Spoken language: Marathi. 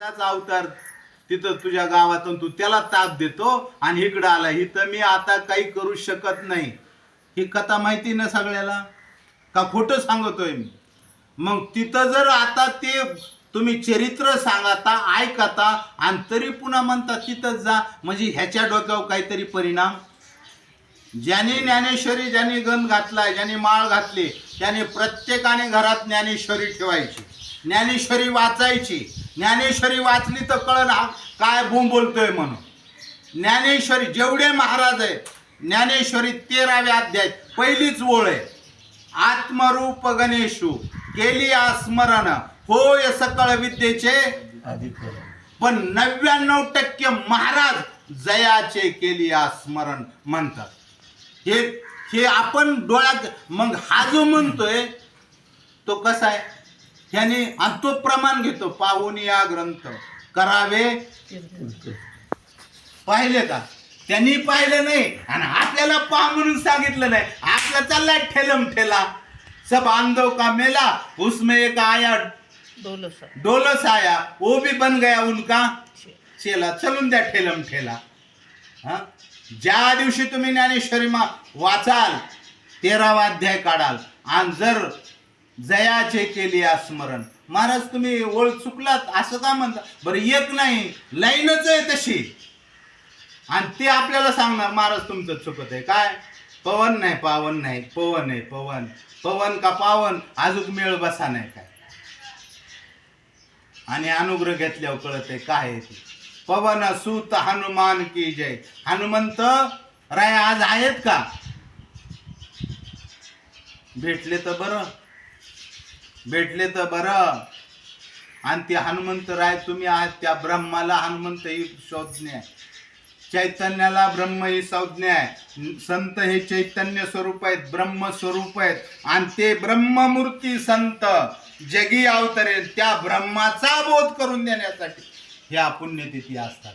त्याचा अवतार तिथं तुझ्या गावातून तू त्याला ताप देतो आणि इकडं आला. इथं मी आता काही करू शकत नाही. ही कथा माहिती ना सगळ्याला, का खोटं सांगतोय मी? मग तिथं जर आता ते तुम्ही चरित्र सांगता ऐकता आणि तरी पुन्हा म्हणता तिथं जा, म्हणजे ह्याच्या डोक्यावर काहीतरी परिणाम. ज्याने ज्ञानेश्वरी, ज्याने गंध घातलाय, ज्याने माळ घातली, त्याने प्रत्येकाने घरात ज्ञानेश्वरी ठेवायची, ज्ञानेश्वरी वाचायची. ज्ञानेश्वरी वाचली तर कळलं हा काय बोंब बोलतोय म्हणून. ज्ञानेश्वरी जेवढे महाराज आहेत, ज्ञानेश्वरी 13व्या अध्याय पहिलीच ओळ आहे, आत्मरूप गणेशू केली स्मरण होय सकळ विद्येचे अधिकारी. पण 99% महाराज जयाचे केली स्मरण म्हणतात. हे हे आपण डोळ्यात. मग हा जो म्हणतोय तो कसा आहे ह्याने, आणि तो प्रमाण घेतो पाहून या ग्रंथ करावे. पाहिले का? त्यांनी पाहिलं नाही आणि आपल्याला पहा म्हणून सांगितलं नाही. आपला चाललाय ठेलम ठेला, सब आंदो का मेला उसमें एक आया डोलस आया वो भी बन गया उनका चेला. चलून द्या ठेलम ठेला. हा, ज्या दिवशी तुम्ही ज्ञानेश्वरी वाचाल 13वा अध्याय काढाल आणि जर जयाचे केली स्मरण, महाराज तुम्ही ओळ चुकलात असं का म्हणता? बरं एक नाही, लाईनच आहे तशी. आणि ते आपल्याला सांगणार महाराज तुमचं चुकत आहे. काय? पवन नाही पावन नाही, पवन आहे पवन. पवन का पावन अजून मेळ बसा नाही काय. आणि अनुग्रह घेतल्यावर कळत आहे काय आहे ते. पवन सूत हनुमान की जय. हनुमंत राय आज आहेत का? भेटले तर बरं, भेटले तर बरं. आणि ते हनुमंत राय तुम्ही आहात, त्या ब्रह्माला हनुमंत ही संज्ञा आहे, चैतन्याला ब्रह्म ही संज्ञा आहे. संत हे चैतन्य स्वरूप आहेत, ब्रह्म स्वरूप आहेत. आणि ते ब्रह्ममूर्ती संत जगी अवतरेल त्या ब्रह्माचा बोध करून देण्यासाठी ह्या पुण्यतिथी असतात.